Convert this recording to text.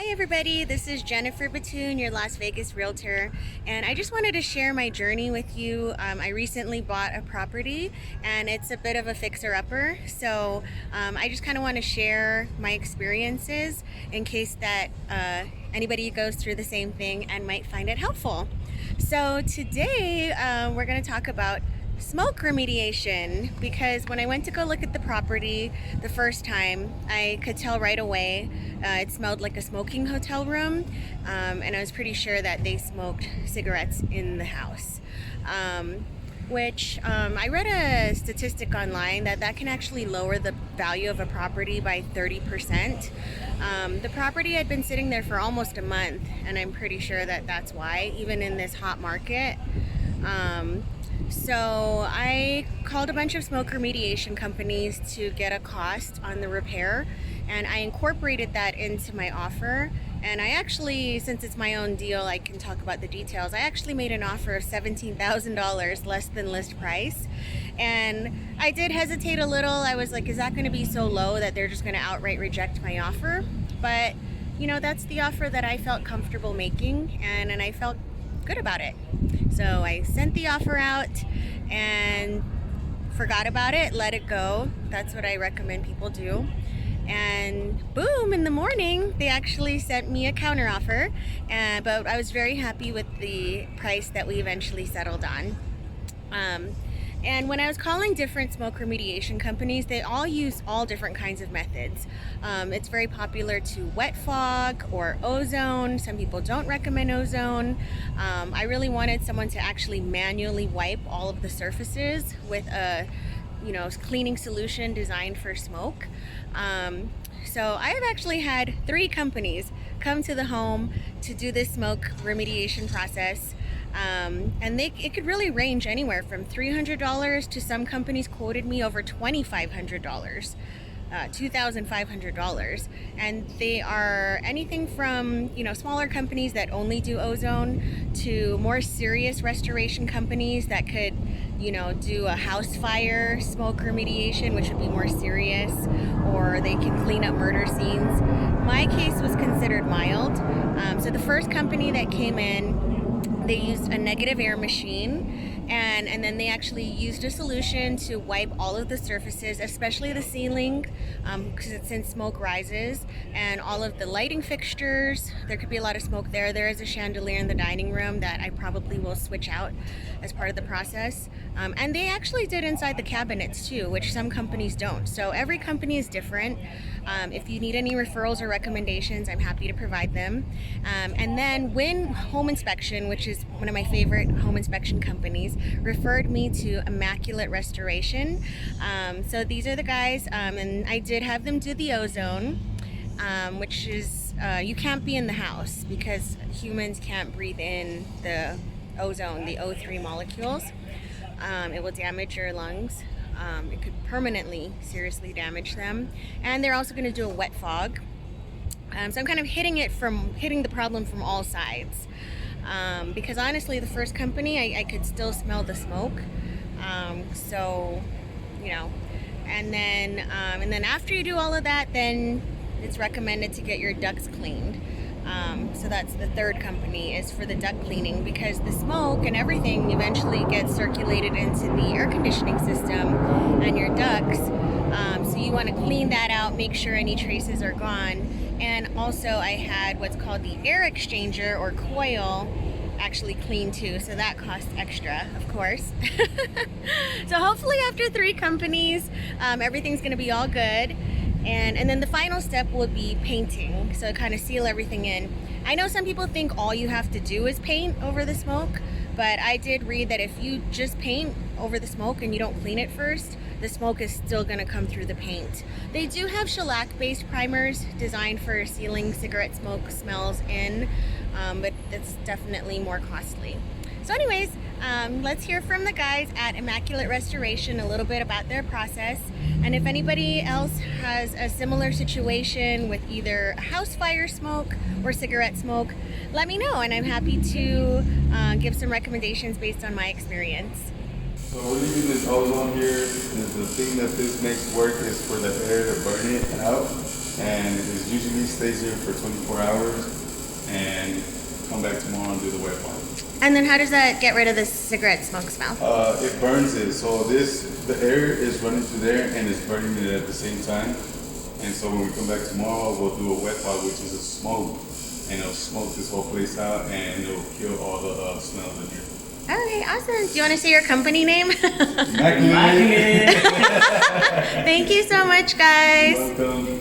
Hi everybody, this is Jennifer Batoon, your Las Vegas realtor, and I just wanted to share my journey with you. I recently bought a property and it's a bit of a fixer-upper, so I just kind of want to share my experiences in case that anybody goes through the same thing and might find it helpful. So today we're going to talk about smoke remediation, because when I went to go look at the property the first time, I could tell right away it smelled like a smoking hotel room, and I was pretty sure that they smoked cigarettes in the house. Which I read a statistic online that can actually lower the value of a property by 30%. The property had been sitting there for almost a month, and I'm pretty sure that that's why, even in this hot market. So I called a bunch of smoke remediation companies to get a cost on the repair, and I incorporated that into my offer. And I actually, since it's my own deal, I can talk about the details. I actually made an offer of $17,000 less than list price. And I did hesitate a little. I was like, is that going to be so low that they're just going to outright reject my offer? But, you know, that's the offer that I felt comfortable making, and I felt good about it. So I sent the offer out and forgot about it, let it go. That's what I recommend people do. And boom, in the morning, they actually sent me a counter offer. But I was very happy with the price that we eventually settled on. And when I was calling different smoke remediation companies, they all use all different kinds of methods. It's very popular to wet fog or ozone. Some people don't recommend ozone. I really wanted someone to actually manually wipe all of the surfaces with a cleaning solution designed for smoke. So I have actually had 3 companies come to the home to do this smoke remediation process. And it could really range anywhere from $300 to some companies quoted me over $2,500, $2,500. And they are anything from, smaller companies that only do ozone to more serious restoration companies that could, do a house fire smoke remediation, which would be more serious, or they can clean up murder scenes. My case was considered mild. So the first company that came in, they used a negative air machine, and then they actually used a solution to wipe all of the surfaces, especially the ceiling, because since smoke rises, and all of the lighting fixtures. There could be a lot of smoke there. There is a chandelier in the dining room that I probably will switch out as part of the process. And they actually did inside the cabinets too, which some companies don't. So every company is different. If you need any referrals or recommendations, I'm happy to provide them. And then when Home Inspection, which is one of my favorite home inspection companies, referred me to Immaculate Restoration. So these are the guys, and I did have them do the ozone, which is, you can't be in the house because humans can't breathe in the ozone, the O3 molecules. It will damage your lungs. It could permanently, seriously damage them. And they're also going to do a wet fog. So I'm kind of hitting the problem from all sides. Because honestly, the first company, I could still smell the smoke. And then after you do all of that, then it's recommended to get your ducts cleaned. So that's the third company, is for the duct cleaning, because the smoke and everything eventually gets circulated into the air conditioning system and your ducts. So you want to clean that out, make sure any traces are gone. And also I had what's called the air exchanger or coil actually cleaned too, so that costs extra, of course. So hopefully after 3 companies, everything's going to be all good. And then the final step will be painting, so kind of seal everything in. I know some people think all you have to do is paint over the smoke, but I did read that if you just paint over the smoke and you don't clean it first, the smoke is still going to come through the paint. They do have shellac-based primers designed for sealing cigarette smoke smells in, but that's definitely more costly. So anyways, let's hear from the guys at Immaculate Restoration a little bit about their process. And if anybody else has a similar situation with either a house fire smoke or cigarette smoke, let me know, and I'm happy to give some recommendations based on my experience. So we're using this ozone here. The thing that this makes work is for the air to burn it out. and it usually stays here for 24 hours, and come back tomorrow and do the wet pot. And then how does that get rid of the cigarette smoke smell? It burns it. So the air is running through there and it's burning it at the same time. And so when we come back tomorrow, we'll do a wet pot, which is a smoke, and it'll smoke this whole place out, and it'll kill all the smells in here. Okay, awesome. Do you want to say your company name? Immaculate. Thank you so much, guys. Welcome.